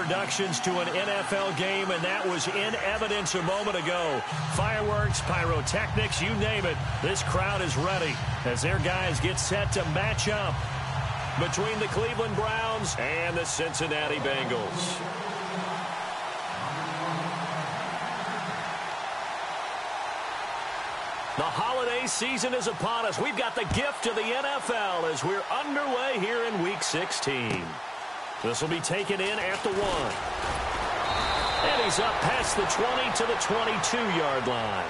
introductions to an NFL game, and that was in evidence a moment ago. Fireworks, pyrotechnics, you name it. This crowd is ready as their guys get set to match up between the Cleveland Browns and the Cincinnati Bengals. The holiday season is upon us. We've got the gift of the NFL as we're underway here in Week 16. This will be taken in at the 1. And he's up past the 20 to the 22-yard line.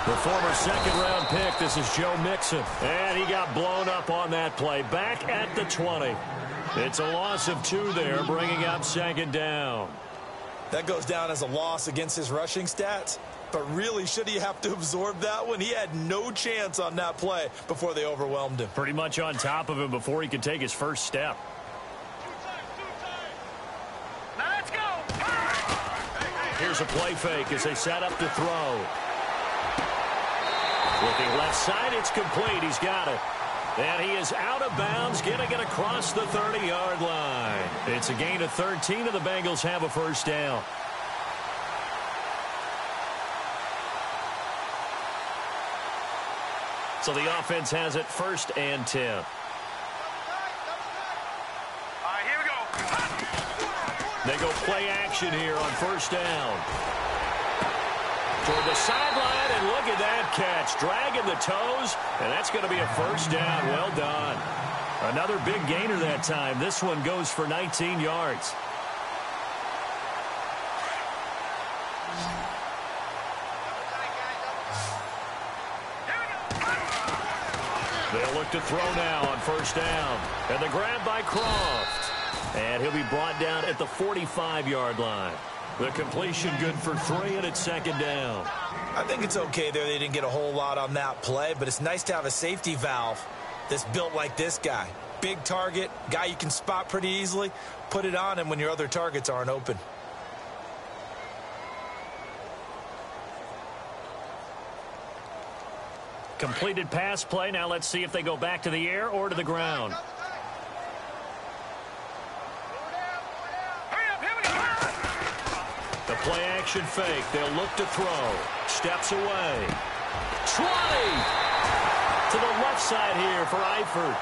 The former second-round pick, this is Joe Mixon. And he got blown up on that play. Back at the 20. It's a loss of 2 there, bringing up second down. That goes down as a loss against his rushing stats. But really, should he have to absorb that one? He had no chance on that play before they overwhelmed him. Pretty much on top of him before he could take his first step. Now let's go. Here's a play fake as they set up to throw. Looking left side, it's complete. He's got it. And he is out of bounds, getting it across the 30-yard line. It's a gain of 13, and the Bengals have a first down. So the offense has it 1st and 10. All right, here we go. They go play action here on 1st down. Toward the sideline, and look at that catch. Dragging the toes, and that's going to be a first down. Well done. Another big gainer that time. This one goes for 19 yards. They'll look to throw now on 1st down. And the grab by Croft. And he'll be brought down at the 45-yard line. The completion good for 3, and it's 2nd down. I think it's okay there. They didn't get a whole lot on that play, but it's nice to have a safety valve that's built like this guy. Big target, guy you can spot pretty easily. Put it on him when your other targets aren't open. Completed pass play. Now let's see if they go back to the air or to the ground. The play action fake. They'll look to throw. Steps away. 20 to the left side here for Eifert.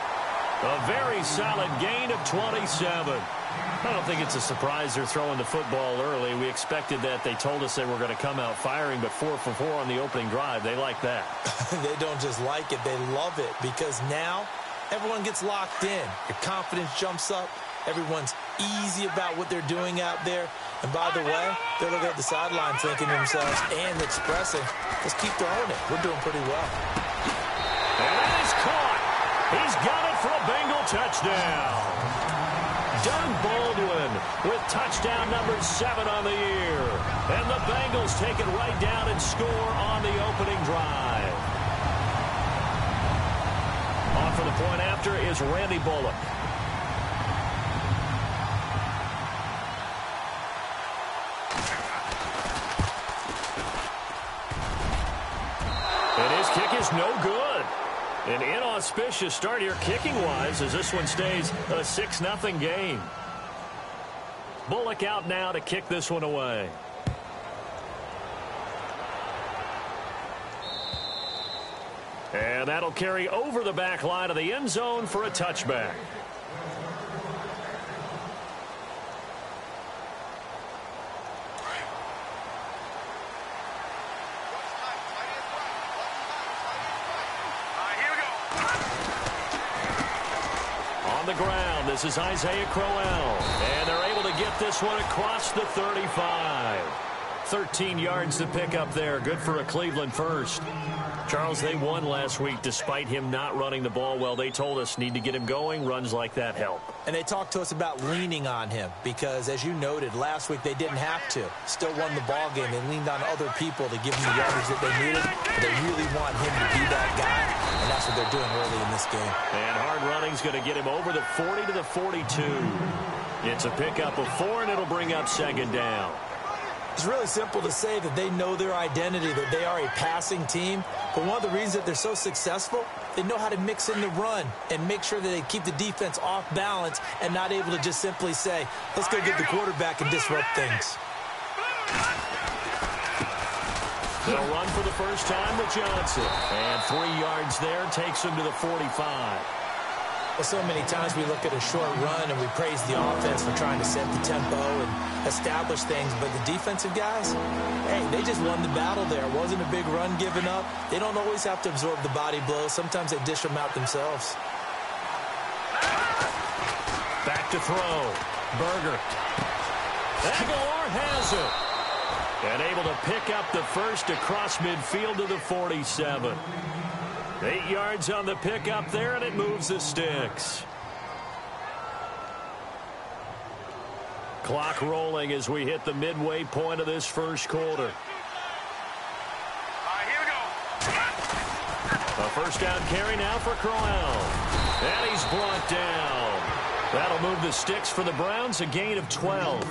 A very solid gain of 27. I don't think it's a surprise they're throwing the football early. We expected that. They told us they were going to come out firing, but 4 for 4 on the opening drive. They like that. They don't just like it. They love it because now everyone gets locked in. Your confidence jumps up. Everyone's easy about what they're doing out there. And by the way, they're looking at the sideline thinking to themselves and expressing, let's keep throwing it. We're doing pretty well. And that is caught. He's got it for a Bengal touchdown. Doug Baldwin with touchdown number 7 on the year. And the Bengals take it right down and score on the opening drive. On for the point after is Randy Bullock. And his kick is no good. An inauspicious start here kicking-wise as this one stays a 6-0 game. Bullock out now to kick this one away. And that'll carry over the back line of the end zone for a touchback. The ground. This is Isaiah Crowell. And they're able to get this one across the 35. 13 yards to pick up there. Good for a Cleveland first. Charles, they won last week despite him not running the ball well. They told us need to get him going. Runs like that help. And they talked to us about leaning on him because, as you noted, last week they didn't have to. Still won the ball game. They leaned on other people to give them the yardage that they needed. But they really want him to be that guy, and that's what they're doing early in this game. And hard running's going to get him over the 40 to the 42. It's a pickup of 4, and it'll bring up second down. It's really simple to say that they know their identity, that they are a passing team. But one of the reasons that they're so successful, they know how to mix in the run and make sure that they keep the defense off balance and not able to just simply say, let's go get the quarterback and disrupt things. They'll run for the first time with Johnson. And 3 yards there takes him to the 45. Well, so many times we look at a short run and we praise the offense for trying to set the tempo and establish things. But the defensive guys, hey, they just won the battle there. It wasn't a big run given up. They don't always have to absorb the body blows. Sometimes they dish them out themselves. Back to throw. Berger. Aguilar has it. And able to pick up the first across midfield to the 47. 8 yards on the pickup there, and it moves the sticks. Clock rolling as we hit the midway point of this first quarter. Here we go. A first down carry now for Crowell. And he's brought down. That'll move the sticks for the Browns, a gain of 12.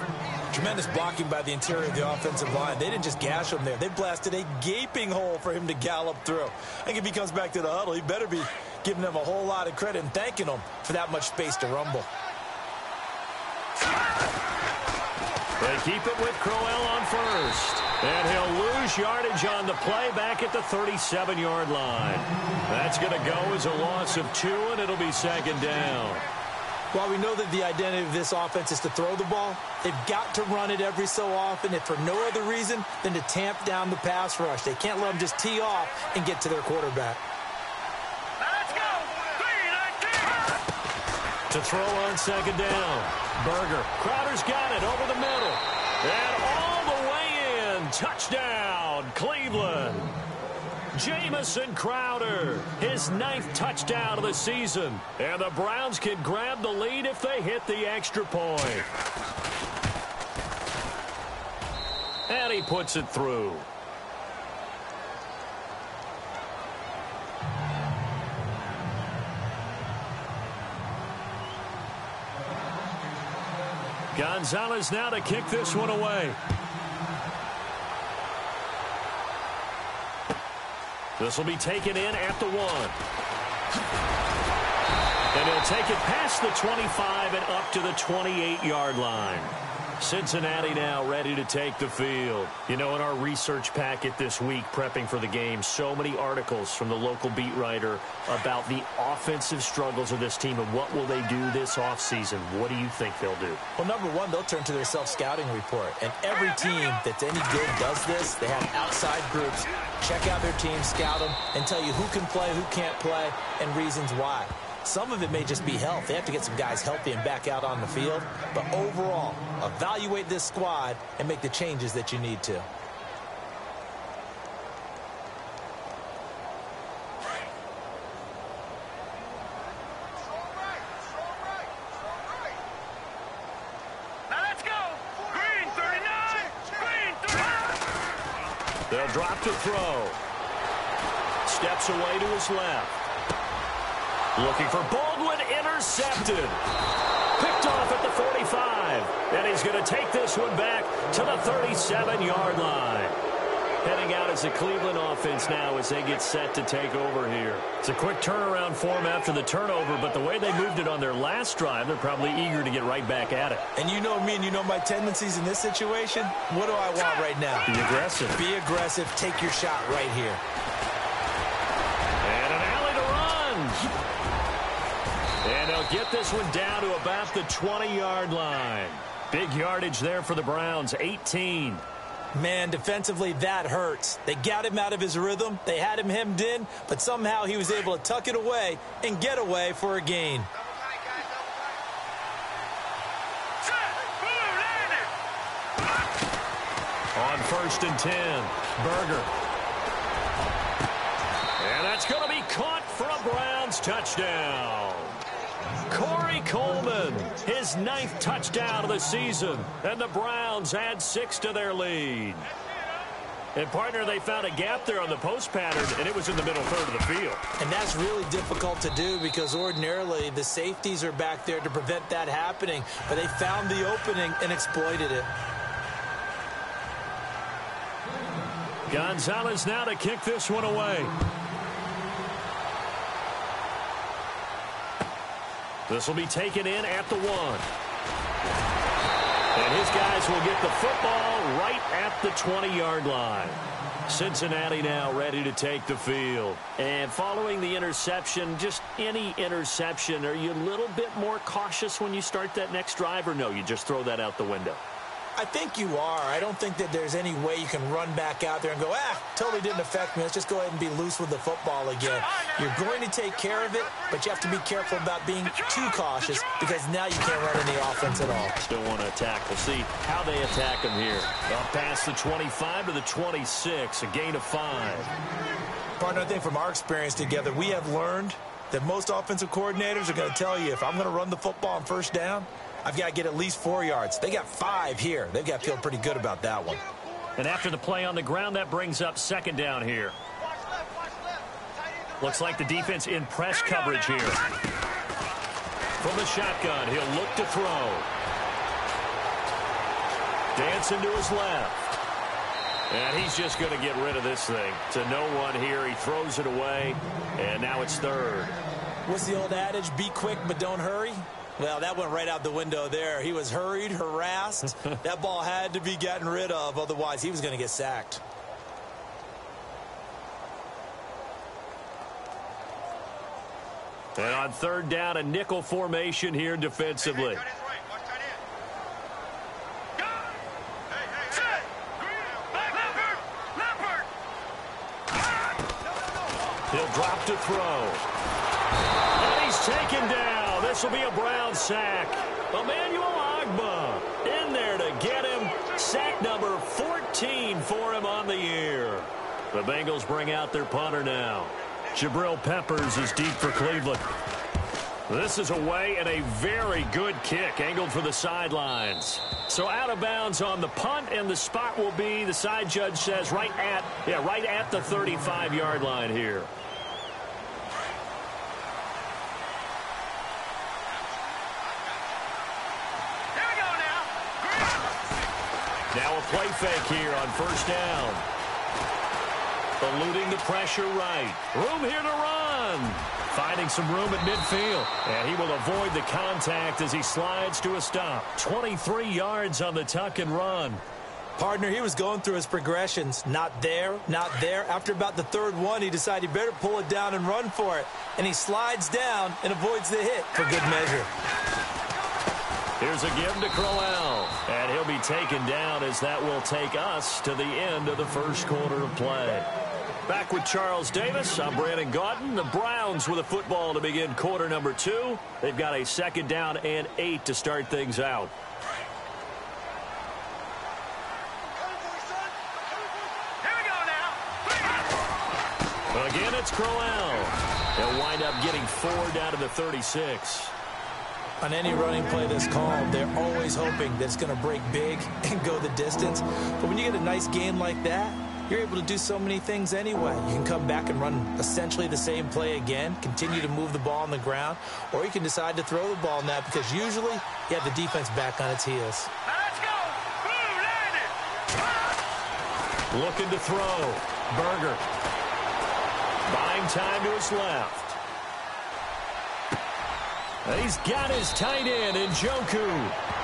Tremendous blocking by the interior of the offensive line. They didn't just gash him there. They blasted a gaping hole for him to gallop through. I think if he comes back to the huddle, he better be giving them a whole lot of credit and thanking them for that much space to rumble. They keep it with Crowell on first. And he'll lose yardage on the play back at the 37-yard line. That's going to go as a loss of 2, and it'll be second down. While we know that the identity of this offense is to throw the ball, they've got to run it every so often, if for no other reason than to tamp down the pass rush. They can't let them just tee off and get to their quarterback. Let's go. 3-19. To throw on second down. Berger. Crowder's got it over the middle. And all the way in. Touchdown, Cleveland. Jamison Crowder, his 9th touchdown of the season. And the Browns can grab the lead if they hit the extra point. And he puts it through. Gonzalez now to kick this one away. This will be taken in at the 1. And he'll take it past the 25 and up to the 28-yard line. Cincinnati now ready to take the field. You know, in our research packet this week, prepping for the game, so many articles from the local beat writer about the offensive struggles of this team and what will they do this offseason. What do you think they'll do? Well, number one, they'll turn to their self-scouting report. And every team that's any good does this. They have outside groups. Check out their team, scout them, and tell you who can play, who can't play, and reasons why. Some of it may just be health. They have to get some guys healthy and back out on the field. But overall, evaluate this squad and make the changes that you need to. Now let's go. Green 39. Green 39. They'll drop to throw. Steps away to his left. Looking for Baldwin, intercepted. Picked off at the 45. And he's going to take this one back to the 37-yard line. Heading out as the Cleveland offense now as they get set to take over here. It's a quick turnaround for them after the turnover, but the way they moved it on their last drive, they're probably eager to get right back at it. And you know me and you know my tendencies in this situation. What do I want right now? Be aggressive. Be aggressive. Take your shot right here. And an alley to run. And they'll get this one down to about the 20-yard line. Big yardage there for the Browns, 18. Man, defensively, that hurts. They got him out of his rhythm. They had him hemmed in, but somehow he was able to tuck it away and get away for a gain. On 1st and 10, Berger. And that's going to be caught for a Browns touchdown. Corey Coleman, his 9th touchdown of the season, and the Browns add 6 to their lead. And, partner, they found a gap there on the post pattern, and it was in the middle third of the field. And that's really difficult to do because ordinarily the safeties are back there to prevent that happening, but they found the opening and exploited it. Gonzalez now to kick this one away. This will be taken in at the 1. And his guys will get the football right at the 20-yard line. Cincinnati now ready to take the field. And following the interception, just any interception, are you a little bit more cautious when you start that next drive, or no, you just throw that out the window? I think you are. I don't think that there's any way you can run back out there and go, totally didn't affect me. Let's just go ahead and be loose with the football again. You're going to take care of it, but you have to be careful about being too cautious because now you can't run any offense at all. Still want to attack. We'll see how they attack them here. Up past the 25 to the 26, a gain of 5. Partner, I think from our experience together, we have learned that most offensive coordinators are going to tell you, if I'm going to run the football on first down, I've got to get at least 4 yards. They got 5 here. They've got to feel pretty good about that one. And after the play on the ground, that brings up 2nd down here. Looks like the defense in press coverage here. From the shotgun, he'll look to throw. Dancing to his left. And he's just going to get rid of this thing. To no one here. He throws it away. And now it's 3rd. What's the old adage? Be quick, but don't hurry. Well, that went right out the window there. He was hurried, harassed. That ball had to be gotten rid of. Otherwise, he was going to get sacked. And on 3rd down, a nickel formation here defensively. He'll drop to throw. And he's taken down. This will be a Brown sack. Emmanuel Ogbah in there to get him. Sack number 14 for him on the year. The Bengals bring out their punter now. Jabril Peppers is deep for Cleveland. This is away and a very good kick angled for the sidelines. So out of bounds on the punt, and the spot will be, the side judge says, right at the 35-yard line here. Now a play fake here on 1st down. Eluding the pressure right. Room here to run. Finding some room at midfield. And he will avoid the contact as he slides to a stop. 23 yards on the tuck and run. Partner, he was going through his progressions. Not there, not there. After about the 3rd one, he decided he better pull it down and run for it. And he slides down and avoids the hit for good measure. Here's a give to Crowell. And he'll be taken down as that will take us to the end of the 1st quarter of play. Back with Charles Davis, I'm Brandon Gaudin. The Browns with a football to begin quarter number 2. They've got a 2nd down and 8 to start things out. Here we go now. Again, it's Crowell. They'll wind up getting 4 down to the 36. On any running play that's called, they're always hoping that it's going to break big and go the distance. But when you get a nice gain like that, you're able to do so many things anyway. You can come back and run essentially the same play again, continue to move the ball on the ground, or you can decide to throw the ball now because usually you have the defense back on its heels. Now let's go. Boom, landed. Looking to throw. Berger. Buying time to his left. He's got his tight end in Njoku.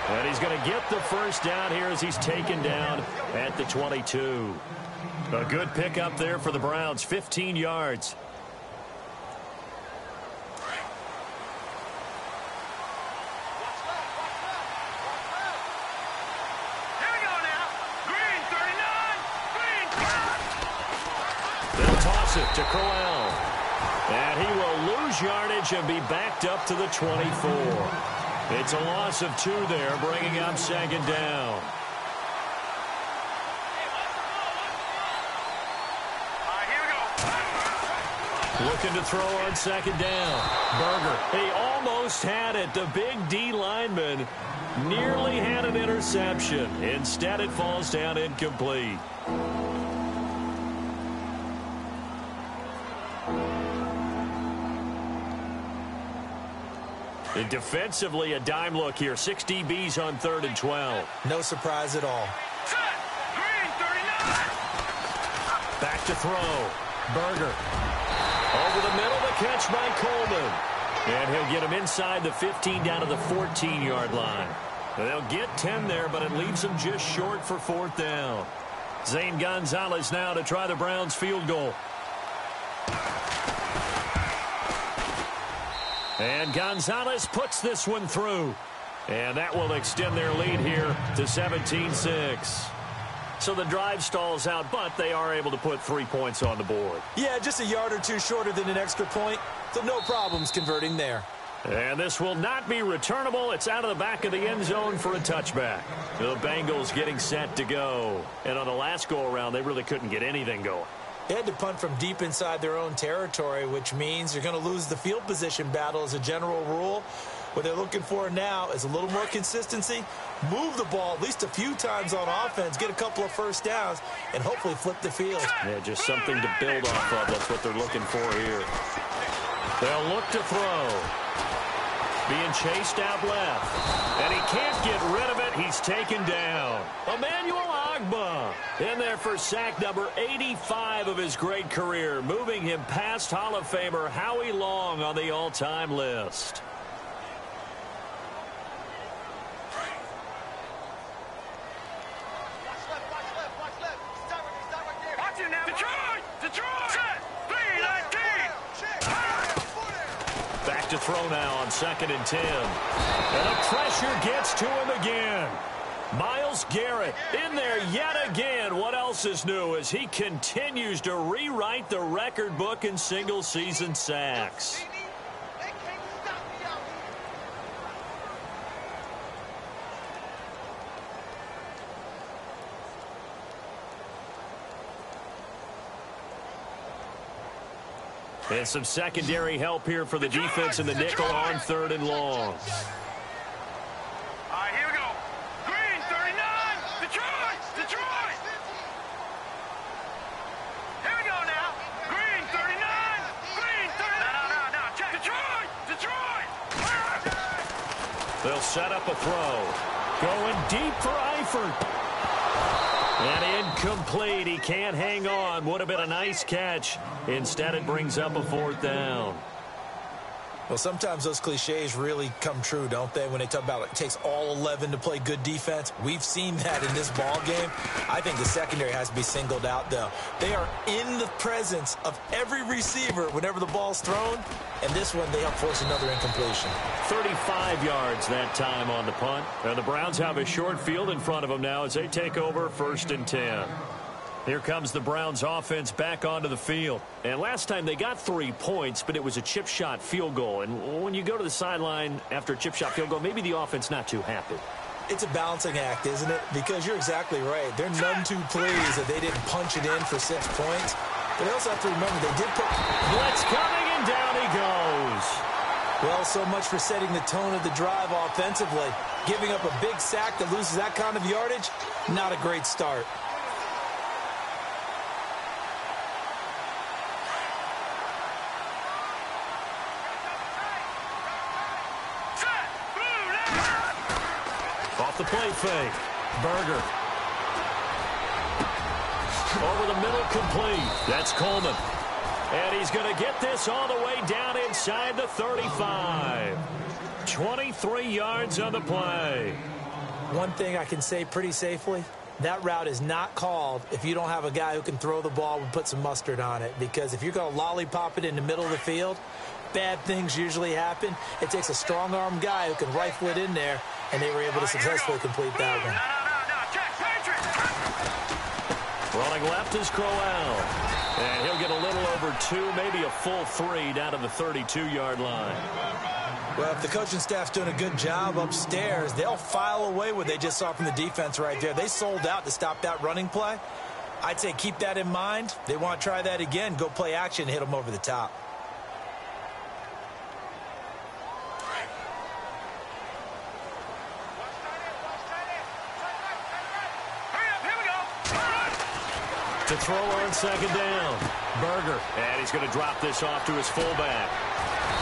And he's going to get the 1st down here as he's taken down at the 22. A good pickup there for the Browns, 15 yards. Here we go now. Green 39. Green. They'll toss it to Crowell. And he will lose yardage and be backed up to the 24. It's a loss of 2 there, bringing up 2nd down. Looking to throw on second down. Berger, he almost had it. The big D lineman nearly had an interception. Instead, it falls down incomplete. And defensively, a dime look here. 6 DBs on 3rd and 12. No surprise at all. Set. Green 39. Back to throw. Berger. Over the middle, the catch by Coleman. And he'll get him inside the 15 down to the 14-yard line. They'll get 10 there, but it leaves them just short for 4th down. Zane Gonzalez now to try the Browns field goal. And Gonzalez puts this one through. And that will extend their lead here to 17-6. So the drive stalls out, but they are able to put 3 points on the board. Yeah, just a yard or two shorter than an extra point, so no problems converting there. And this will not be returnable. It's out of the back of the end zone for a touchback. The Bengals getting set to go. And on the last go-around, they really couldn't get anything going. They had to punt from deep inside their own territory, which means you're going to lose the field position battle as a general rule. What they're looking for now is a little more consistency, move the ball at least a few times on offense, get a couple of first downs, and hopefully flip the field. Yeah, just something to build off of. That's what they're looking for here. They'll look to throw. Being chased out left. And he can't get rid of it. He's taken down. Emmanuel Ogbah in there for sack number 85 of his great career, moving him past Hall of Famer Howie Long on the all-time list. Back to throw now on 2nd and 10. And the pressure gets to him again. Myles Garrett in there yet again. What else is new as he continues to rewrite the record book in single-season sacks. And some secondary help here for the defense in the nickel on 3rd and long. All right, here we go. Green 39. Detroit. Detroit. Here we go now. Green 39. Green 39. No. Check. Detroit. Detroit. They'll set up a throw. Going deep for Eifert. And incomplete. He can't hang on. Would have been a nice catch. Instead, it brings up a 4th down. Well, sometimes those cliches really come true, don't they? When they talk about it takes all 11 to play good defense. We've seen that in this ball game. I think the secondary has to be singled out, though. They are in the presence of every receiver whenever the ball's thrown. And this one, they help force another incompletion. 35 yards that time on the punt. And the Browns have a short field in front of them now as they take over 1st and 10. Here comes the Browns offense back onto the field. And last time they got 3 points, but it was a chip shot field goal. And when you go to the sideline after a chip shot field goal, maybe the offense not too happy. It's a balancing act, isn't it? Because you're exactly right. They're none too pleased that they didn't punch it in for 6 points. But they also have to remember they did put blitz coming, and down he goes. Well, so much for setting the tone of the drive offensively. Giving up a big sack that loses that kind of yardage, not a great start. Off the play fake. Berger. Over the middle, complete. That's Coleman. And he's going to get this all the way down inside the 35. 23 yards on the play. One thing I can say pretty safely, that route is not called if you don't have a guy who can throw the ball and put some mustard on it. Because if you're going to lollipop it in the middle of the field, bad things usually happen. It takes a strong-arm guy who can rifle it in there, and they were able to successfully complete that one. Rolling left is Crowell. And he'll get a little over 2, maybe a full 3 down to the 32-yard line. Well, if the coaching staff's doing a good job upstairs, they'll file away what they just saw from the defense right there. They sold out to stop that running play. I'd say keep that in mind. They want to try that again. Go play action and hit them over the top. To throw on second down. Berger. And he's going to drop this off to his fullback.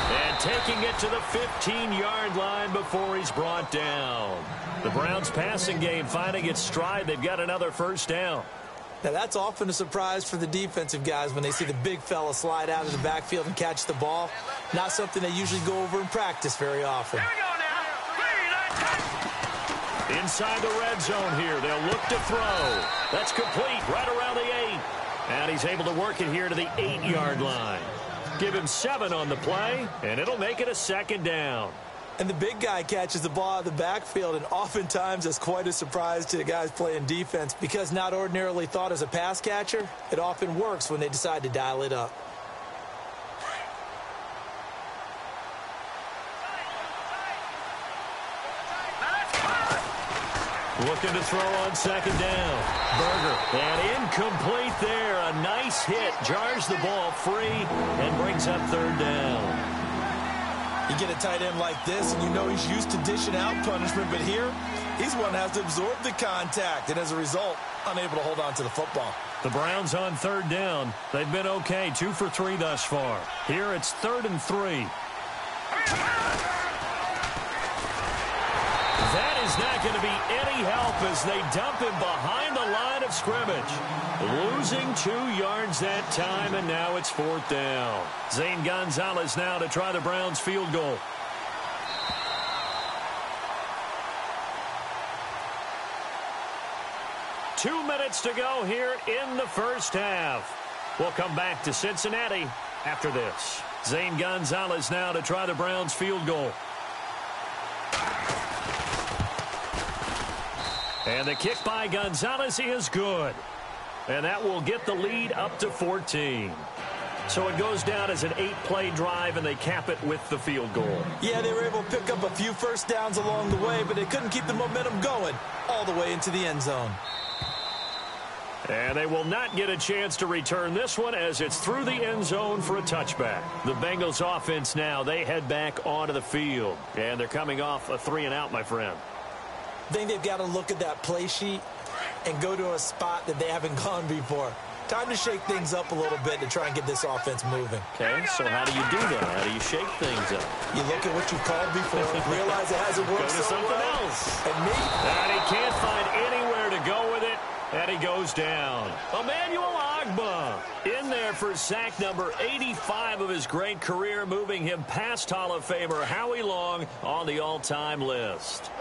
And taking it to the 15-yard line before he's brought down. The Browns' passing game finding its stride. They've got another first down. Now, that's often a surprise for the defensive guys when they see the big fella slide out of the backfield and catch the ball. Not something they usually go over in practice very often. Here we go now. Inside the red zone here. They'll look to throw. That's complete right around the 8. And he's able to work it here to the 8-yard line. Give him 7 on the play, and it'll make it a second down. And the big guy catches the ball out of the backfield, and oftentimes it's quite a surprise to the guys playing defense because not ordinarily thought as a pass catcher, it often works when they decide to dial it up. Looking to throw on second down. Berger. And incomplete there. A nice hit. Jars the ball free and brings up third down. You get a tight end like this, and you know he's used to dishing out punishment, but here, he's one that has to absorb the contact, and as a result, unable to hold on to the football. The Browns on third down. They've been okay, 2 for 3 thus far. Here it's 3rd and 3. That is not going to be any help as they dump him behind the line of scrimmage. Losing 2 yards that time, and now it's 4th down. Zane Gonzalez now to try the Browns field goal. Two minutes to go here in the first half. We'll come back to Cincinnati after this. Zane Gonzalez now to try the Browns field goal. And the kick by Gonzalez is good. And that will get the lead up to 14. So it goes down as an 8-play drive, and they cap it with the field goal. Yeah, they were able to pick up a few first downs along the way, but they couldn't keep the momentum going all the way into the end zone. And they will not get a chance to return this one as it's through the end zone for a touchback. The Bengals offense now, they head back onto the field. And they're coming off a 3-and-out, my friend. I think they've got to look at that play sheet and go to a spot that they haven't gone before. Time to shake things up a little bit to try and get this offense moving. Okay, so how do you do that? How do you shake things up? You look at what you've called before, realize it hasn't worked Go to so something well. else. And me? And he can't find anywhere to go with it, and he goes down. Emmanuel Ogbah in there for sack number 85 of his great career, moving him past Hall of Famer Howie Long on the all-time list.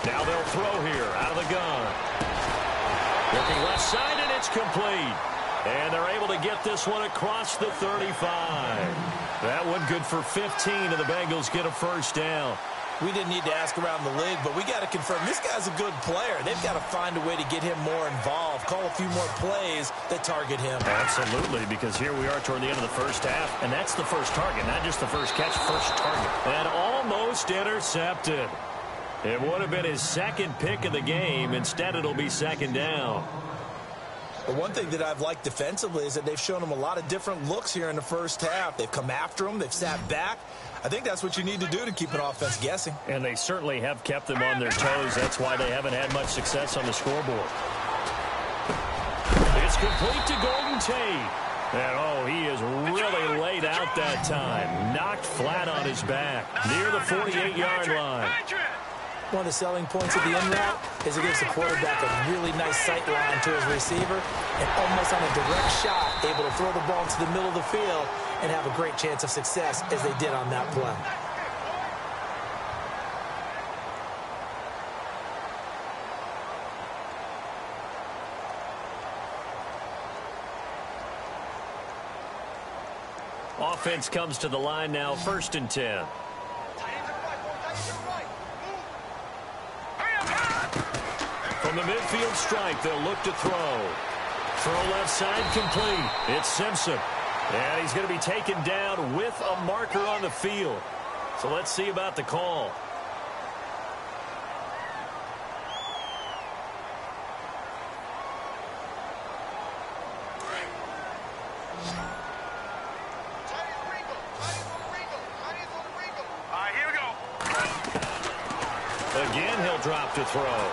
Now they'll throw here out of the gun. Looking left side, and it's complete. And they're able to get this one across the 35. That one good for 15, and the Bengals get a first down. We didn't need to ask around the league, but we got to confirm this guy's a good player. They've got to find a way to get him more involved, call a few more plays that target him. Absolutely, because here we are toward the end of the first half, and that's the first target, not just the first catch, first target. And almost intercepted. It would have been his second pick of the game. Instead, it'll be second down. But one thing that I've liked defensively is that they've shown him a lot of different looks here in the first half. They've come after him. They've sat back. I think that's what you need to do to keep an offense guessing. And they certainly have kept them on their toes. That's why they haven't had much success on the scoreboard. It's complete to Golden Tate. And, oh, he is really laid out that time. Knocked flat on his back near the 48-yard line. One of the selling points of the in route is it gives the quarterback a really nice sight line to his receiver and almost on a direct shot able to throw the ball into the middle of the field and have a great chance of success as they did on that play. Offense comes to the line now, 1st and 10. From the midfield strike, they'll look to throw. Throw left side complete. It's Simpson. And he's going to be taken down with a marker on the field. So let's see about the call. Again, he'll drop to throw.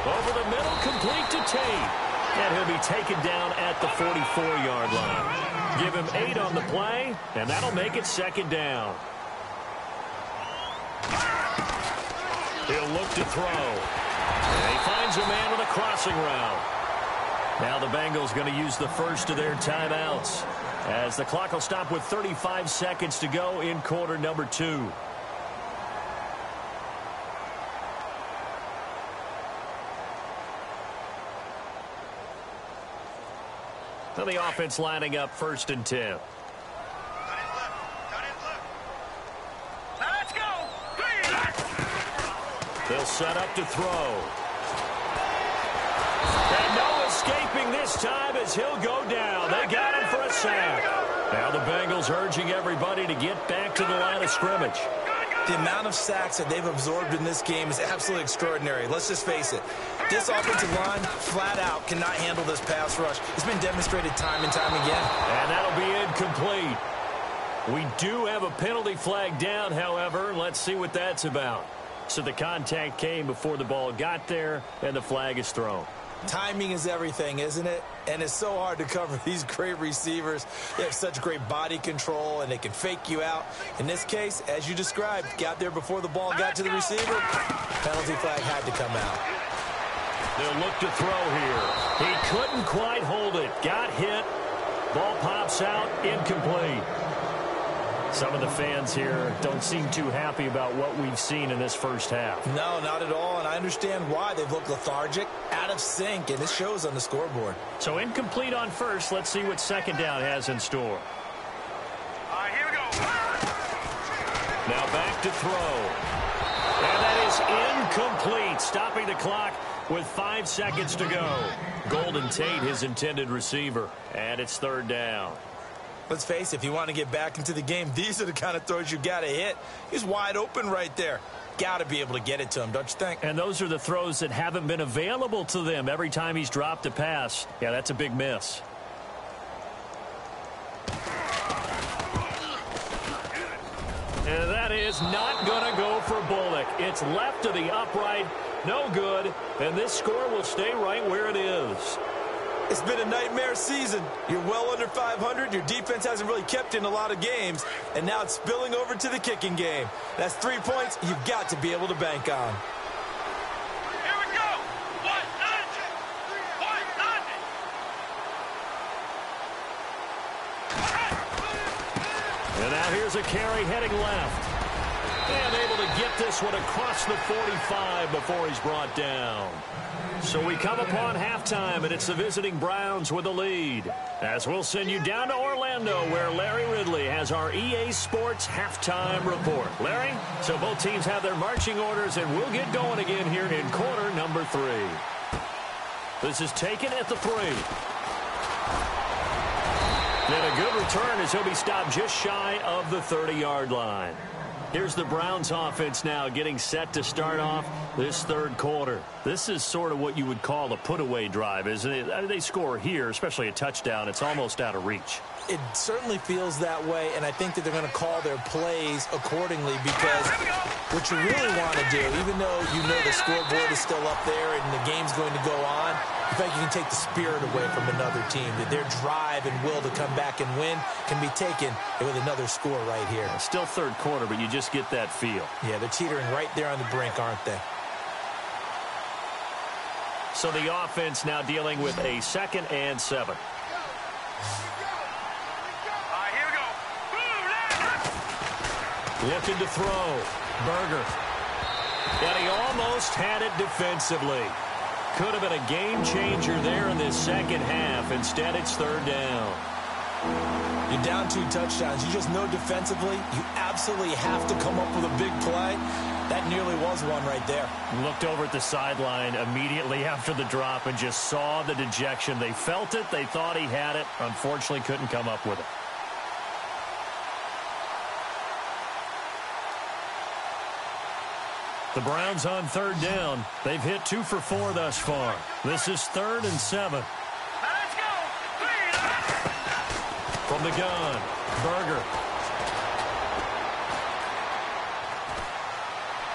Over the middle, complete to Tate. And he'll be taken down at the 44-yard line. Give him 8 on the play, and that'll make it second down. He'll look to throw. And he finds a man with a crossing route. Now the Bengals going to use the first of their timeouts, as the clock will stop with 35 seconds to go in quarter number 2. Now the offense lining up 1st and 10. Let's go. They'll set up to throw. And no escaping this time as he'll go down. They got him for a sack. Now the Bengals urging everybody to get back to the line of scrimmage. The amount of sacks that they've absorbed in this game is absolutely extraordinary. Let's just face it. This offensive line, flat out, cannot handle this pass rush. It's been demonstrated time and time again. And that'll be incomplete. We do have a penalty flag down, however. Let's see what that's about. So the contact came before the ball got there, and the flag is thrown. Timing is everything, isn't it? And it's so hard to cover these great receivers. They have such great body control, and they can fake you out. In this case, as you described, got there before the ball got to the receiver. Penalty flag had to come out. They'll look to throw here. He couldn't quite hold it. Got hit. Ball pops out. Incomplete. Some of the fans here don't seem too happy about what we've seen in this first half. No, not at all, and I understand why. They've looked lethargic, out of sync, and it shows on the scoreboard. So incomplete on first. Let's see what second down has in store. All right, here we go. Now back to throw. And that is incomplete, stopping the clock with 5 seconds to go. Golden Tate, his intended receiver, and it's 3rd down. Let's face it, if you want to get back into the game, these are the kind of throws you got to hit. He's wide open right there. Got to be able to get it to him, don't you think? And those are the throws that haven't been available to them every time he's dropped a pass. Yeah, that's a big miss. And that is not going to go for Bullock. It's left to the upright. No good. And this score will stay right where it is. It's been a nightmare season. You're well under 500. Your defense hasn't really kept in a lot of games. And now it's spilling over to the kicking game. That's 3 points you've got to be able to bank on. Here we go. 1-0. 1-0. And now here's a carry heading left. And able to get this one across the 45 before he's brought down. So we come upon halftime, and it's the visiting Browns with the lead. As we'll send you down to Orlando, where Larry Ridley has our EA Sports halftime report. Larry, so both teams have their marching orders, and we'll get going again here in quarter number 3. This is taken at the 3. And a good return as he'll be stopped just shy of the 30-yard line. Here's the Browns offense now getting set to start off this 3rd quarter. This is sort of what you would call a put-away drive, isn't it? They score here, especially a touchdown. It's almost out of reach. It certainly feels that way, and I think that they're going to call their plays accordingly, because what you really want to do, even though you know the scoreboard is still up there and the game's going to go on, in fact, you can take the spirit away from another team. That their drive and will to come back and win can be taken with another score right here. Still 3rd quarter, but you just get that feel. Yeah, they're teetering right there on the brink, aren't they? So the offense now dealing with a 2nd and 7. Looking to throw. Berger. And he almost had it defensively. Could have been a game changer there in this second half. Instead, it's 3rd down. You're down 2 touchdowns. You just know defensively you absolutely have to come up with a big play. That nearly was one right there. Looked over at the sideline immediately after the drop and just saw the dejection. They felt it. They thought he had it. Unfortunately, couldn't come up with it. The Browns on 3rd down. They've hit 2 for 4 thus far. This is 3rd and 7. Let's go. From the gun, Berger.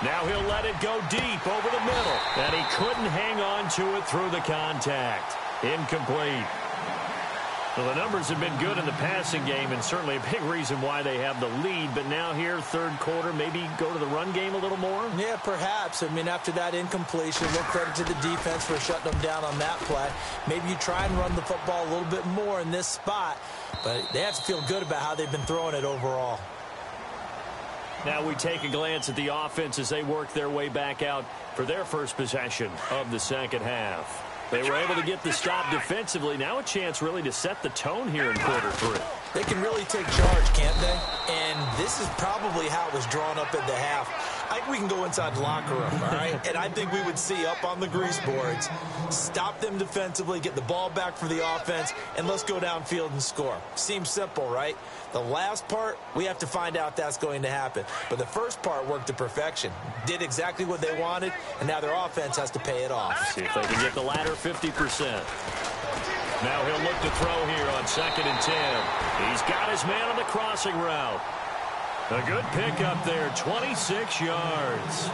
Now he'll let it go deep over the middle. And he couldn't hang on to it through the contact. Incomplete. Well, the numbers have been good in the passing game, and certainly a big reason why they have the lead. But now here, third quarter, maybe go to the run game a little more? Yeah, perhaps. I mean, after that incompletion, a little credit to the defense for shutting them down on that play. Maybe you try and run the football a little bit more in this spot. But they have to feel good about how they've been throwing it overall. Now we take a glance at the offense as they work their way back out for their first possession of the second half. They were able to get the stop defensively. Now a chance really to set the tone here in quarter three. They can really take charge, can't they? And this is probably how it was drawn up at the half. I think we can go inside the locker room, all right? And I think we would see up on the grease boards, stop them defensively, get the ball back for the offense, and let's go downfield and score. Seems simple, right? The last part, we have to find out that's going to happen. But the first part worked to perfection. Did exactly what they wanted, and now their offense has to pay it off. See if they can get the latter 50%. Now he'll look to throw here on 2nd and 10. He's got his man on the crossing route. A good pickup there, 26 yards.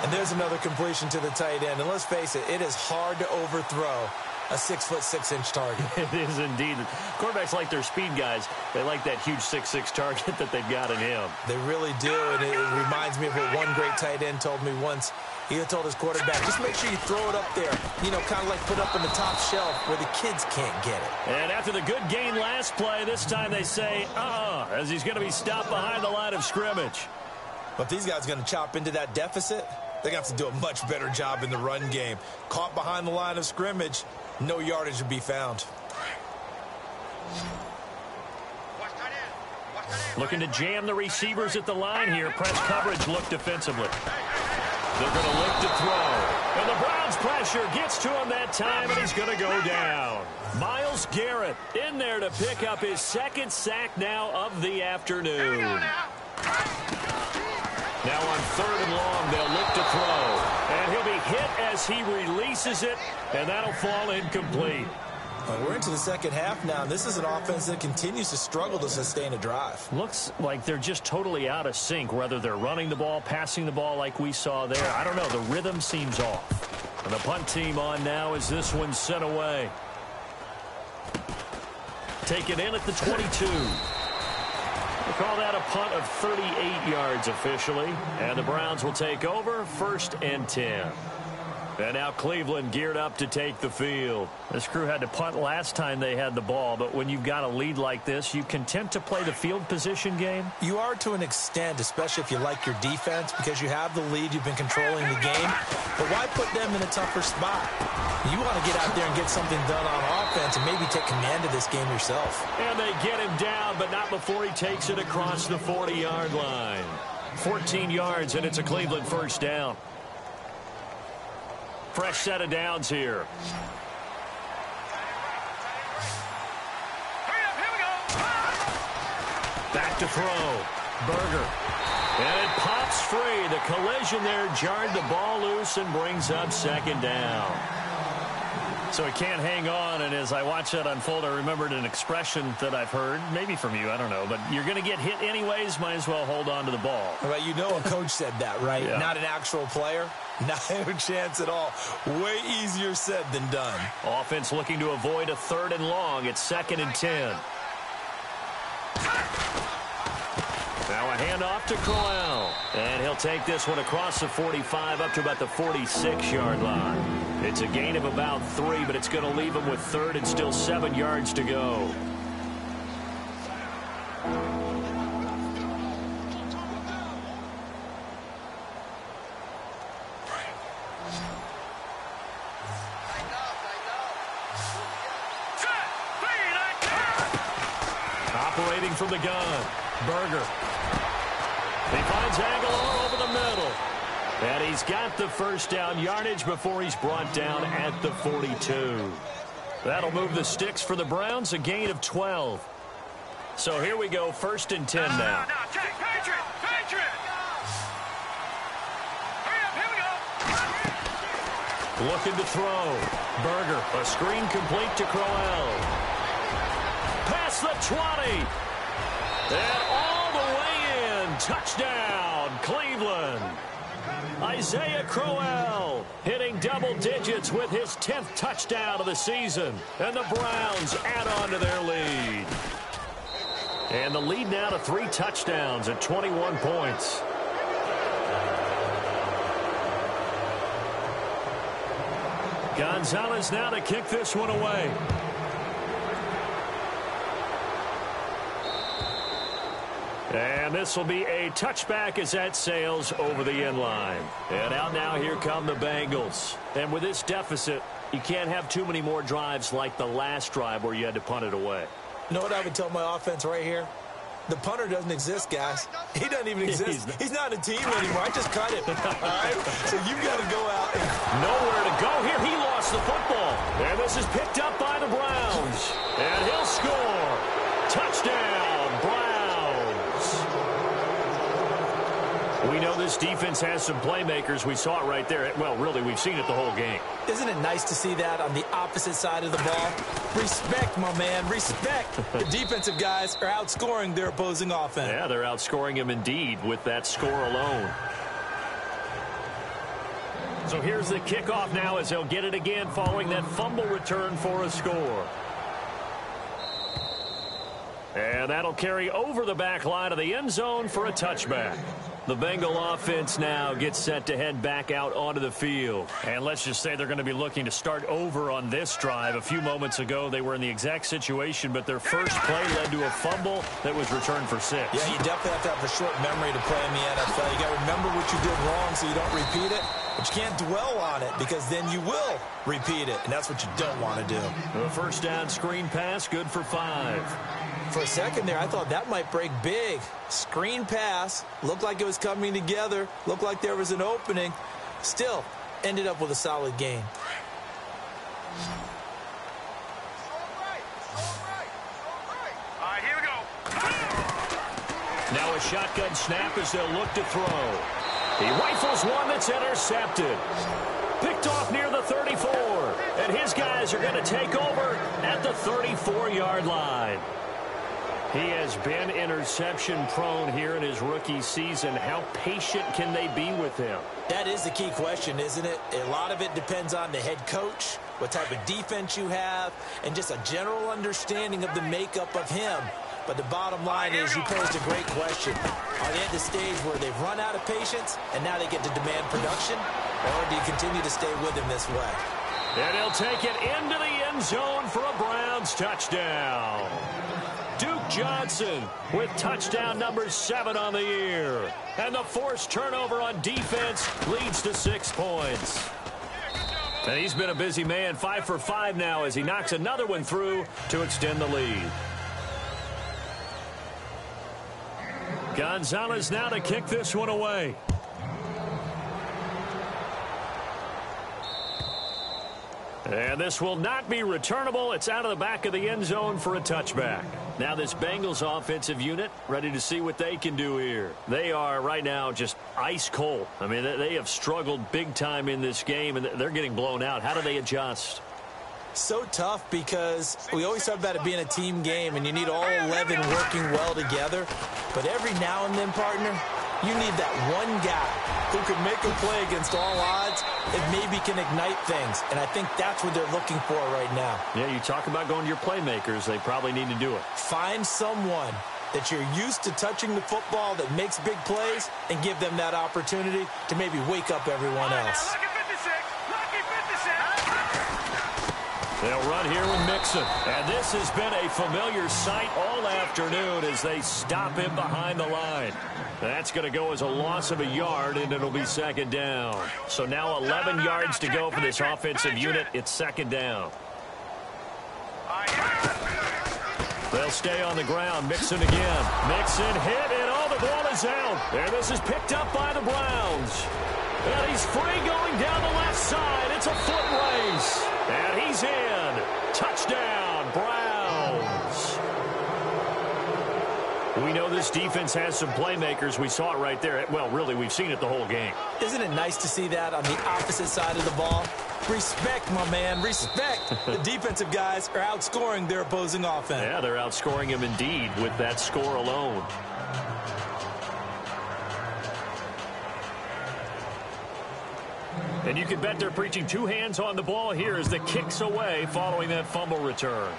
And there's another completion to the tight end. And let's face it, it is hard to overthrow a 6'6" target. It is indeed. Quarterbacks like their speed guys. They like that huge 6'6" target that they've got in him. They really do, and it reminds me of what one great tight end told me once. He told his quarterback, just make sure you throw it up there, you know, kind of like put up on the top shelf where the kids can't get it. And after the good gain last play, this time they say, as he's going to be stopped behind the line of scrimmage. But these guys are going to chop into that deficit. They're going to have to do a much better job in the run game. Caught behind the line of scrimmage, no yardage to be found. Looking to jam the receivers at the line here. Press coverage, look defensively. They're going to look to throw. And the Browns pressure gets to him that time, and he's going to go down. Myles Garrett in there to pick up his second sack now of the afternoon. Now on 3rd and long, they'll look to throw. And he'll be hit as he releases it, and that'll fall incomplete. We're into the second half now. This is an offense that continues to struggle to sustain a drive. Looks like they're just totally out of sync, whether they're running the ball, passing the ball like we saw there. I don't know. The rhythm seems off. And the punt team on now as this one's sent away. Taken in at the 22. We'll call that a punt of 38 yards officially. And the Browns will take over 1st and 10. And now Cleveland geared up to take the field. This crew had to punt last time they had the ball, but when you've got a lead like this, you content to play the field position game? You are to an extent, especially if you like your defense, because you have the lead, you've been controlling the game. But why put them in a tougher spot? You want to get out there and get something done on offense and maybe take command of this game yourself. And they get him down, but not before he takes it across the 40-yard line. 14 yards, and it's a Cleveland first down. Fresh set of downs here. Back to throw. Berger. And it pops free. The collision there jarred the ball loose and brings up 2nd down. So he can't hang on, and as I watch that unfold, I remembered an expression that I've heard, maybe from you, I don't know, but you're going to get hit anyways, might as well hold on to the ball. Well, you know a coach said that, right? Yeah. Not an actual player. Not a chance at all. Way easier said than done. Offense looking to avoid a 3rd and long. It's 2nd and 10. Now a handoff to Crowell. And he'll take this one across the 45 up to about the 46-yard line. It's a gain of about 3, but it's going to leave him with 3rd and still 7 yards to go. Operating from the gun, Berger. He finds Aguilar over the middle. And he's got the first down yardage before he's brought down at the 42. That'll move the sticks for the Browns, a gain of 12. So here we go, 1st and 10 now. Patriot! Hurry up, here we go! Looking to throw. Berger, a screen complete to Crowell. Past the 20. And all the way in. Touchdown, Cleveland. Isaiah Crowell hitting double digits with his 10th touchdown of the season. And the Browns add on to their lead. And the lead now to 3 touchdowns at 21 points. Gonzalez now to kick this one away. And this will be a touchback as that sails over the end line. And out now, here come the Bengals. And with this deficit, you can't have too many more drives like the last drive where you had to punt it away. You know what I would tell my offense right here? The punter doesn't exist, guys. He doesn't even exist. He's not a team anymore. I just cut him. All right? So you've got to go out. Nowhere to go here. He lost the football. And this is picked up by the Browns. And he'll score. Touchdown, Browns. We know this defense has some playmakers. We saw it right there. Well, really, we've seen it the whole game. Isn't it nice to see that on the opposite side of the ball? Respect, my man, respect. The defensive guys are outscoring their opposing offense. Yeah, they're outscoring them indeed with that score alone. So here's the kickoff now as they'll get it again following that fumble return for a score. And that'll carry over the back line of the end zone for a touchback. The Bengal offense now gets set to head back out onto the field. And let's just say they're going to be looking to start over on this drive. A few moments ago, they were in the exact situation, but their first play led to a fumble that was returned for 6. Yeah, you definitely have to have a short memory to play in the NFL. You got to remember what you did wrong so you don't repeat it. But you can't dwell on it because then you will repeat it, and that's what you don't want to do. The first down screen pass, good for 5. For a second there, I thought that might break big. Screen pass, looked like it was coming together, looked like there was an opening. Still, ended up with a solid gain. All right, here we go. Now a shotgun snap as they'll look to throw. He rifles one that's intercepted. Picked off near the 34. And his guys are going to take over at the 34-yard line. He has been interception prone here in his rookie season. How patient can they be with him? That is the key question, isn't it? A lot of it depends on the head coach, what type of defense you have, and just a general understanding of the makeup of him. But the bottom line is you posed a great question. Are they at the stage where they've run out of patience and now they get to demand production? Or do you continue to stay with him this way? And he'll take it into the end zone for a Browns touchdown. Duke Johnson with touchdown number 7 on the year. And the forced turnover on defense leads to 6 points. And he's been a busy man, 5 for 5 now as he knocks another one through to extend the lead. Gonzalez now to kick this one away. And this will not be returnable. It's out of the back of the end zone for a touchback. Now this Bengals offensive unit ready to see what they can do here. They are right now just ice cold. I mean, they have struggled big time in this game, and they're getting blown out. How do they adjust? So tough because we always talk about it being a team game, and you need all 11 working well together. But every now and then, partner, you need that one guy who can make a play against all odds and maybe can ignite things. And I think that's what they're looking for right now. Yeah, you talk about going to your playmakers. They probably need to do it. Find someone that you're used to touching the football that makes big plays and give them that opportunity to maybe wake up everyone else. Lucky 56. Lucky 56. They'll run here with Mixon. And this has been a familiar sight all afternoon as they stop him behind the line. That's going to go as a loss of a yard, and it'll be second down. So now 11 yards to go for this offensive unit. It's second down. They'll stay on the ground. Mixon again. Mixon hit, and all the ball is out. And this is picked up by the Browns. And he's free going down the left side. It's a foot race. And he's in. Touchdown, Browns. We know this defense has some playmakers. We saw it right there. Well, really, we've seen it the whole game. Isn't it nice to see that on the opposite side of the ball? Respect, my man, respect. The defensive guys are outscoring their opposing offense. Yeah, they're outscoring him indeed with that score alone. And you can bet they're preaching two hands on the ball here as the kick's away following that fumble return.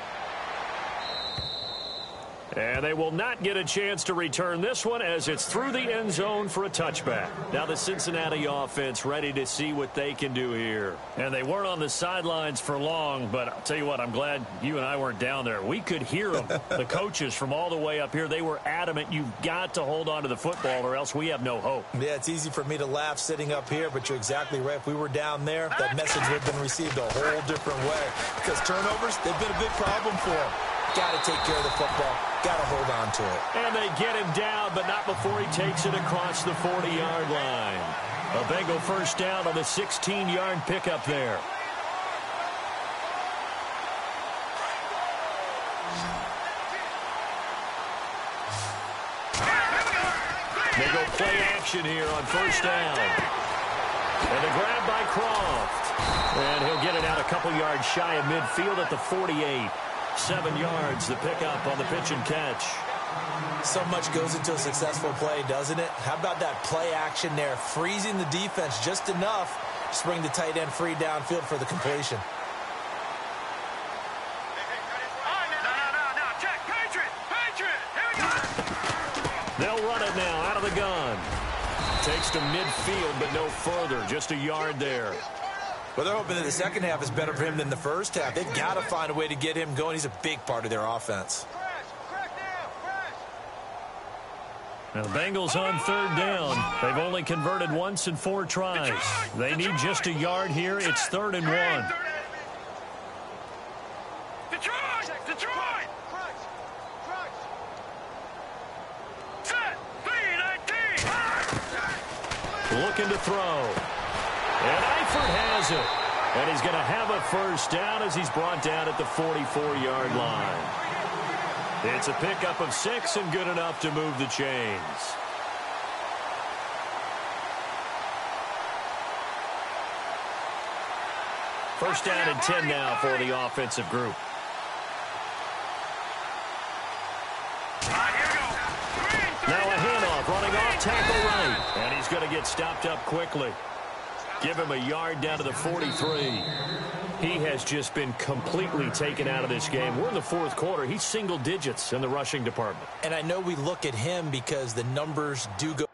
And they will not get a chance to return this one as it's through the end zone for a touchback. Now the Cincinnati offense ready to see what they can do here. And they weren't on the sidelines for long, but I'll tell you what, I'm glad you and I weren't down there. We could hear them. The coaches from all the way up here, they were adamant, you've got to hold on to the football or else we have no hope. Yeah, it's easy for me to laugh sitting up here, but you're exactly right. If we were down there, that message would have been received a whole different way. Because turnovers, they've been a big problem for them. Got to take care of the football. Got to hold on to it. And they get him down, but not before he takes it across the 40-yard line. A Bengal first down on the 16-yard pickup there. They go play action here on first down. And a grab by Croft. And he'll get it out a couple yards shy of midfield at the 48. 7 yards, the pickup on the pitch and catch. So much goes into a successful play, doesn't it? How about that play action there, freezing the defense just enough to bring the tight end free downfield for the completion. No, check, Patriot, here we go. They'll run it now out of the gun. Takes to midfield, but no further, just a yard there. Well, they're hoping that the second half is better for him than the first half. They've got to find a way to get him going. He's a big part of their offense. Now the Bengals on third down. They've only converted once in 4 tries. They need just a yard here. It's 3rd and 1. Detroit! Set! 3-19! Looking to throw. And Eifert has it. And he's going to have a first down as he's brought down at the 44-yard line. It's a pickup of 6 and good enough to move the chains. First down and 10 now for the offensive group. Now a handoff, running off tackle right. And he's going to get stopped up quickly. Give him a yard down to the 43. He has just been completely taken out of this game. We're in the 4th quarter. He's single digits in the rushing department. And I know we look at him because the numbers do go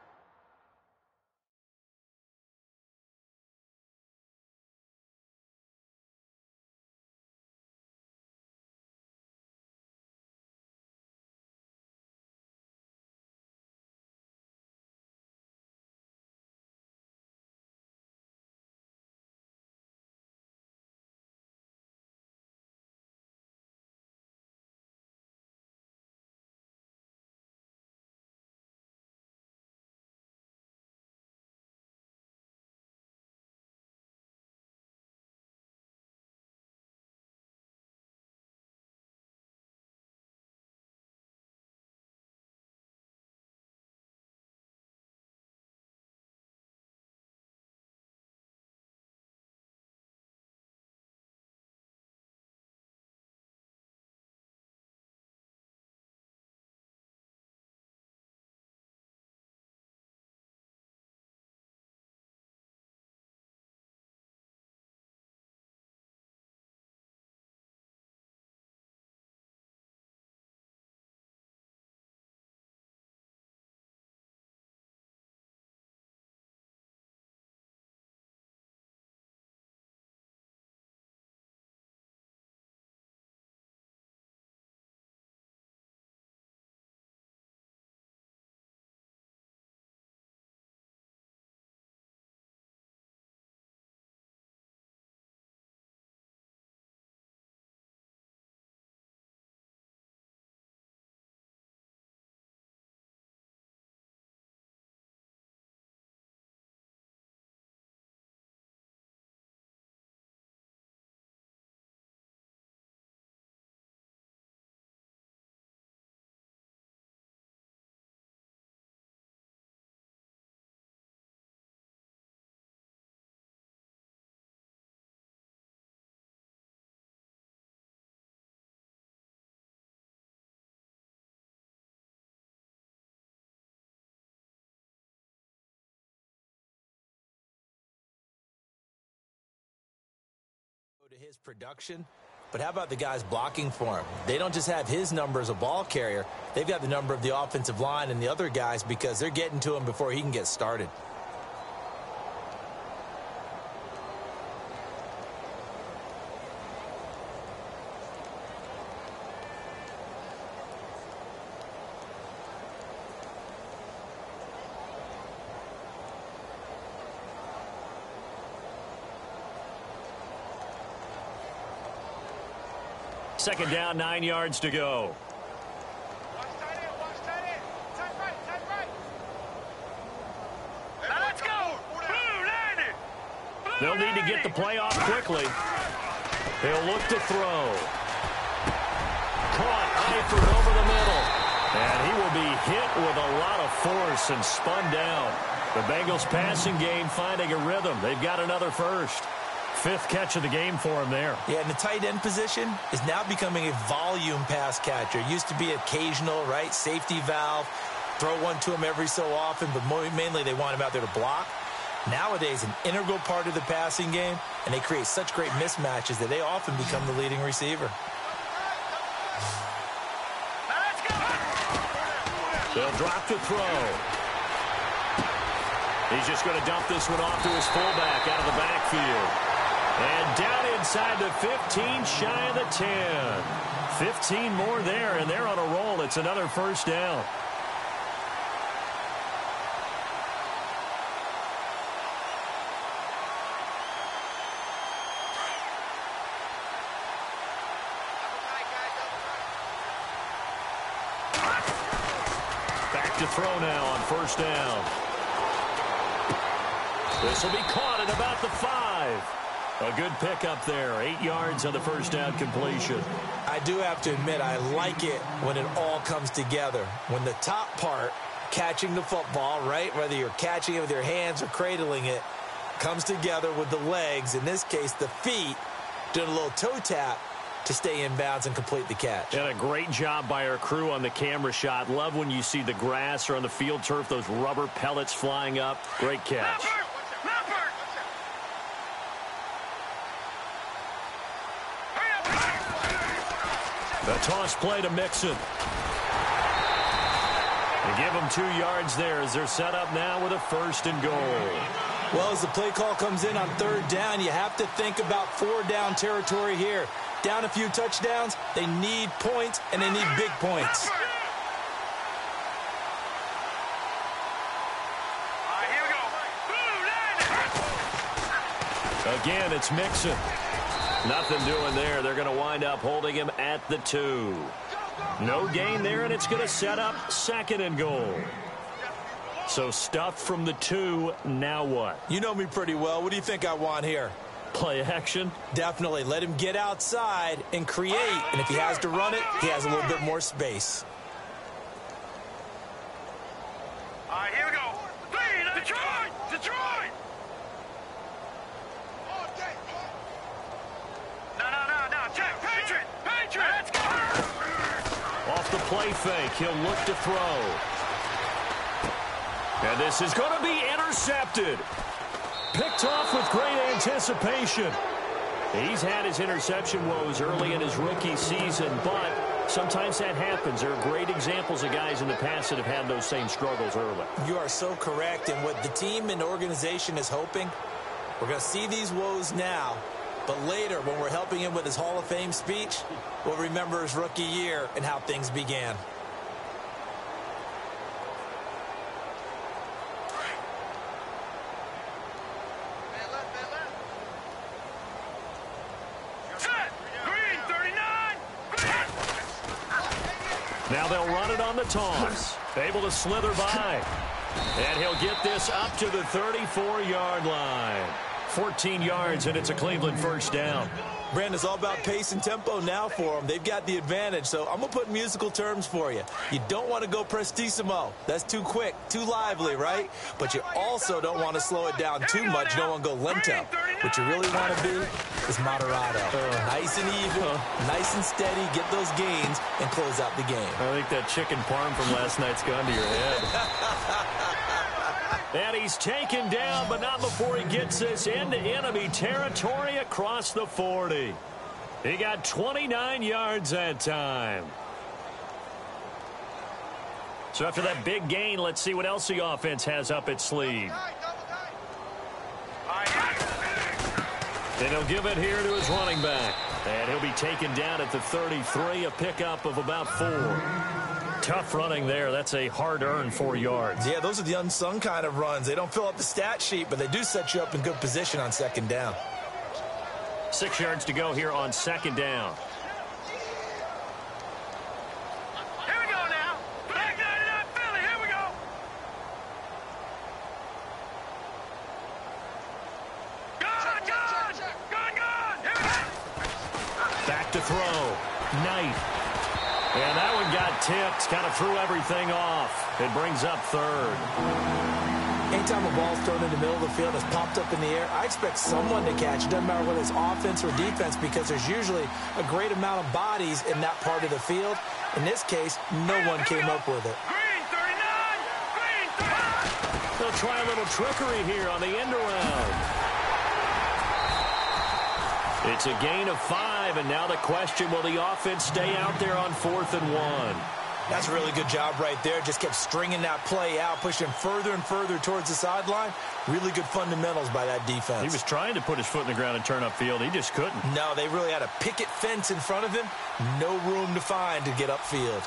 his production, but how about the guys blocking for him? They don't just have his number as a ball carrier. They've got the number of the offensive line and the other guys because they're getting to him before he can get started. Second down, 9 yards to go. Watch tight end, tight right. Now let's go. Blue, landed. They'll need to get the play off quickly. He'll look to throw. Caught Eifert over the middle. And he will be hit with a lot of force and spun down. The Bengals passing game finding a rhythm. They've got another first. 5th catch of the game for him there. Yeah, and the tight end position is now becoming a volume pass catcher. Used to be occasional, right? Safety valve. Throw one to him every so often, but mainly they want him out there to block. Nowadays, an integral part of the passing game, and they create such great mismatches that they often become the leading receiver. They'll drop to throw. He's just going to dump this one off to his fullback out of the backfield. And down inside the 15, shy of the 10. 15 more there, and they're on a roll. It's another first down. Back to throw now on first down. This will be caught at about the 5. A good pickup there. 8 yards on the first down completion. I do have to admit, I like it when it all comes together. When the top part, catching the football, right, whether you're catching it with your hands or cradling it, comes together with the legs, in this case the feet, doing a little toe tap to stay in bounds and complete the catch. And a great job by our crew on the camera shot. Love when you see the grass or on the field turf, those rubber pellets flying up. Great catch. The toss play to Mixon. They give them 2 yards there as they're set up now with a 1st and goal. Well, as the play call comes in on 3rd down, you have to think about 4-down territory here. Down a few touchdowns, they need points, and they need big points. Here we go. Again, it's Mixon. Nothing doing there. They're going to wind up holding him at the 2. No gain there, and it's going to set up 2nd and goal. So stuffed from the 2, now what? You know me pretty well. What do you think I want here? Play action? Definitely. Let him get outside and create, and if he has to run it, he has a little bit more space. Here we go. Detroit! No. Check. Patriot! Let's go! Off the play fake, he'll look to throw. And this is going to be intercepted. Picked off with great anticipation. He's had his interception woes early in his rookie season, but sometimes that happens. There are great examples of guys in the past that have had those same struggles early. You are so correct, and what the team and organization is hoping, we're going to see these woes now, but later when we're helping him with his Hall of Fame speech, we'll remember his rookie year and how things began. Now they'll run it on the toss. Able to slither by. And he'll get this up to the 34-yard line. 14 yards, and it's a Cleveland first down. Brandon, it's all about pace and tempo now for them. They've got the advantage, so I'm going to put musical terms for you. You don't want to go prestissimo. That's too quick, too lively, right? But you also don't want to slow it down too much. You don't want to go lento. What you really want to be is moderato. Nice and even, nice and steady, get those gains, and close out the game. I think that chicken parm from last night's gone to your head. And he's taken down, but not before he gets this into enemy territory across the 40. He got 29 yards that time. So after that big gain, let's see what else the offense has up its sleeve. And he'll give it here to his running back. And he'll be taken down at the 33, a pickup of about 4. Tough running there. That's a hard-earned 4 yards. Yeah, those are the unsung kind of runs. They don't fill up the stat sheet, but they do set you up in good position on second down. 6 yards to go here on second down. Here we go now. Back 99 Philly. Here we go. Gun. Here we go. Back to throw. Knight. And that one got tipped. Kind of threw everything off. It brings up third. Anytime a ball's thrown in the middle of the field and it's popped up in the air, I expect someone to catch it. Doesn't matter whether it's offense or defense, because there's usually a great amount of bodies in that part of the field. In this case, no one came up with it. Green 39. Green 39. They'll try a little trickery here on the end around. It's a gain of 5, and now the question, will the offense stay out there on 4th and 1? That's a really good job right there. Just kept stringing that play out, pushing further and further towards the sideline. Really good fundamentals by that defense. He was trying to put his foot in the ground and turn upfield. He just couldn't. No, they really had a picket fence in front of him. No room to find to get upfield.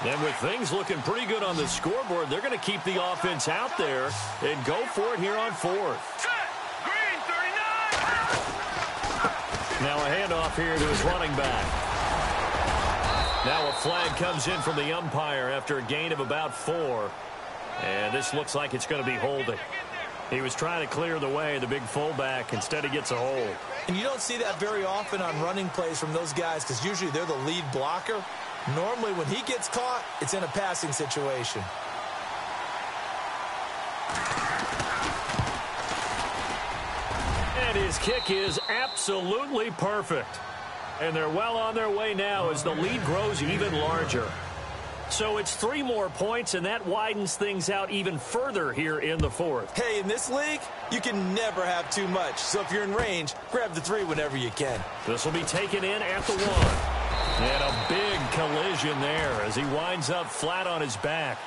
And with things looking pretty good on the scoreboard, they're going to keep the offense out there and go for it here on 4th. Green 39. Now a handoff here to his running back. Now a flag comes in from the umpire after a gain of about 4. And this looks like it's going to be holding. He was trying to clear the way, the big fullback. Instead, he gets a hold. And you don't see that very often on running plays from those guys, because usually they're the lead blocker. Normally, when he gets caught, it's in a passing situation. And his kick is absolutely perfect. And they're well on their way now as the lead grows even larger. So it's 3 more points, and that widens things out even further here in the 4th. Hey, in this league, you can never have too much. So if you're in range, grab the 3 whenever you can. This will be taken in at the 1. And a big collision there as he winds up flat on his back.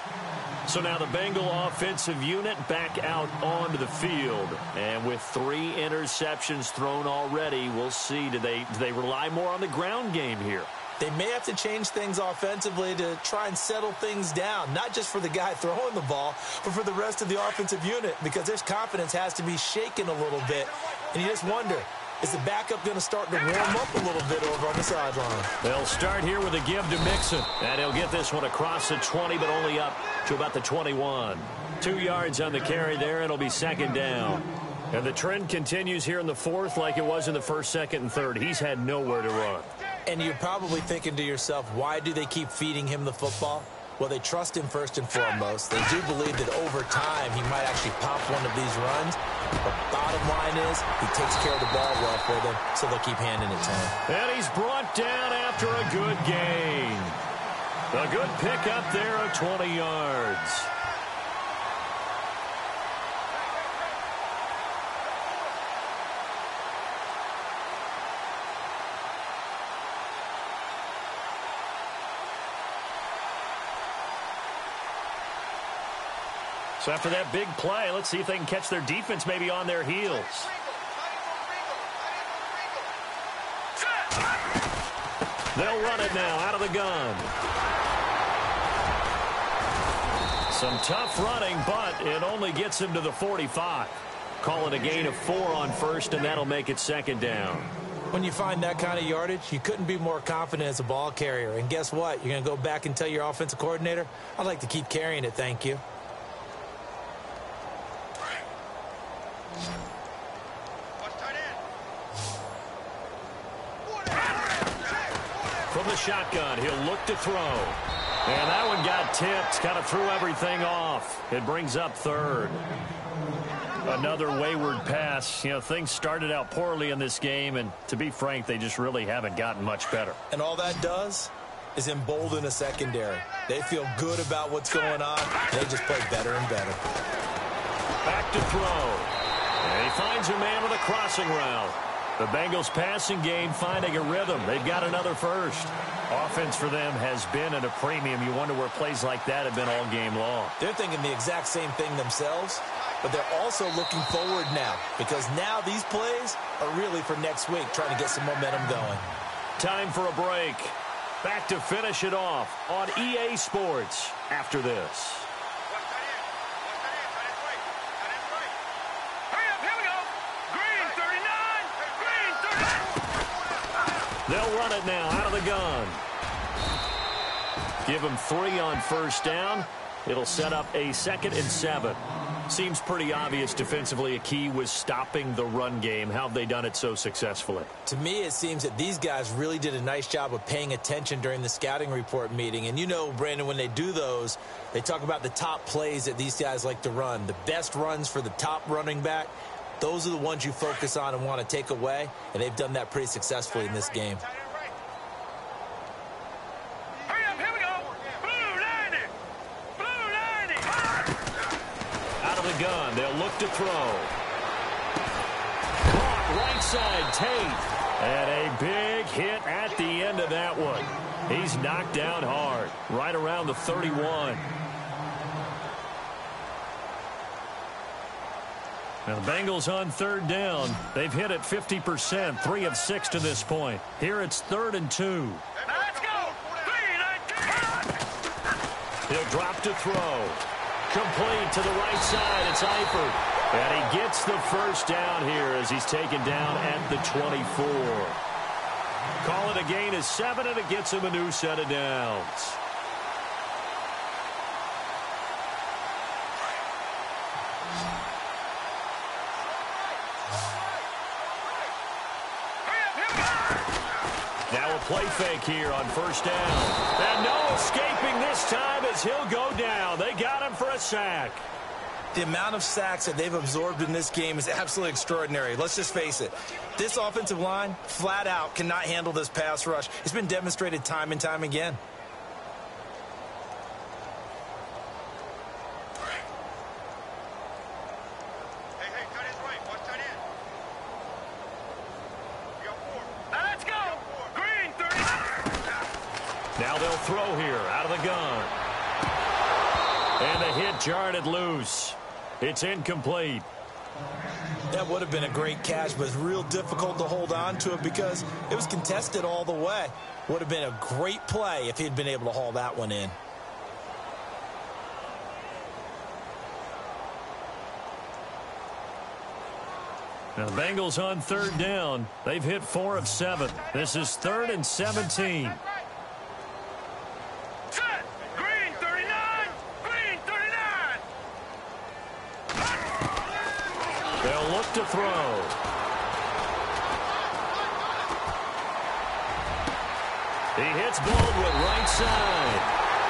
So now the Bengal offensive unit back out onto the field. And with 3 interceptions thrown already, we'll see, do they rely more on the ground game here? They may have to change things offensively to try and settle things down, not just for the guy throwing the ball, but for the rest of the offensive unit, because their confidence has to be shaken a little bit. And you just wonder, is the backup going to start to warm up a little bit over on the sideline? They'll start here with a give to Mixon. And he'll get this one across the 20, but only up to about the 21. 2 yards on the carry there, and it'll be second down. And the trend continues here in the 4th like it was in the 1st, 2nd, and 3rd. He's had nowhere to run. And you're probably thinking to yourself, why do they keep feeding him the football? Well, they trust him first and foremost. They do believe that over time he might actually pop one of these runs. But bottom line is he takes care of the ball well for them, so they'll keep handing it to him. And he's brought down after a good gain. A good pickup there of 20 yards. So after that big play, let's see if they can catch their defense maybe on their heels. They'll run it now out of the gun. Some tough running, but it only gets him to the 45. Call it a gain of 4 on 1st, and that'll make it second down. When you find that kind of yardage, you couldn't be more confident as a ball carrier. And guess what? You're going to go back and tell your offensive coordinator, I'd like to keep carrying it, thank you. From the shotgun, he'll look to throw. And that one got tipped, kind of threw everything off. It brings up 3rd. Another wayward pass. You know, things started out poorly in this game, and to be frank, they just really haven't gotten much better. And all that does, is embolden a secondary. They feel good about what's going on. They just play better and better. Back to throw. And he finds a man with a crossing route. The Bengals passing game finding a rhythm. They've got another first. Offense for them has been at a premium. You wonder where plays like that have been all game long. They're thinking the exact same thing themselves, but they're also looking forward now because now these plays are really for next week, trying to get some momentum going. Time for a break. Back to finish it off on EA Sports after this. They'll run it now out of the gun. Give them 3 on first down. It'll set up a 2nd and 7. Seems pretty obvious defensively a key was stopping the run game. How have they done it so successfully? To me, it seems that these guys really did a nice job of paying attention during the scouting report meeting. And you know, Brandon, when they do those, they talk about the top plays that these guys like to run. The best runs for the top running back. Those are the ones you focus on and want to take away, and they've done that pretty successfully in this game. Hurry up, here we go. Blue 90. Blue 90. Out of the gun, they'll look to throw. Caught right side, Tate. And a big hit at the end of that one. He's knocked down hard, right around the 31. Now the Bengals on 3rd down. They've hit it 50%, 3 of 6 to this point. Here it's 3rd and 2. Now let's go. 3, 19. He'll drop to throw. Complete to the right side. It's Eifert. And he gets the first down here as he's taken down at the 24. Call it a gain of 7, and it gets him a new set of downs. Now a play fake here on first down. And no escaping this time as he'll go down. They got him for a sack. The amount of sacks that they've absorbed in this game is absolutely extraordinary. Let's just face it. This offensive line, flat out, cannot handle this pass rush. It's been demonstrated time and time again. Now they'll throw here out of the gun. And the hit jarred it loose. It's incomplete. That would have been a great catch, but it's real difficult to hold on to it because it was contested all the way. Would have been a great play if he'd been able to haul that one in. Now the Bengals on 3rd down. They've hit 4 of 7. This is 3rd and 17. They'll look to throw. He hits Baldwin right side.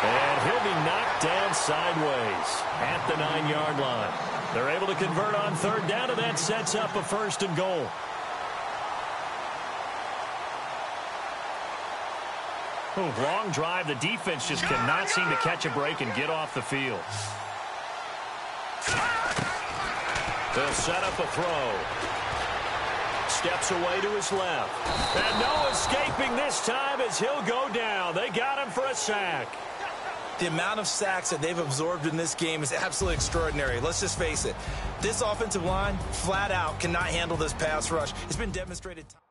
And he'll be knocked down sideways at the 9-yard line. They're able to convert on 3rd down, and that sets up a 1st and goal. Long drive. The defense just cannot seem to catch a break and get off the field. They'll set up a throw. Steps away to his left. And no escaping this time as he'll go down. They got him for a sack. The amount of sacks that they've absorbed in this game is absolutely extraordinary. Let's just face it. This offensive line, flat out, cannot handle this pass rush. It's been demonstrated time.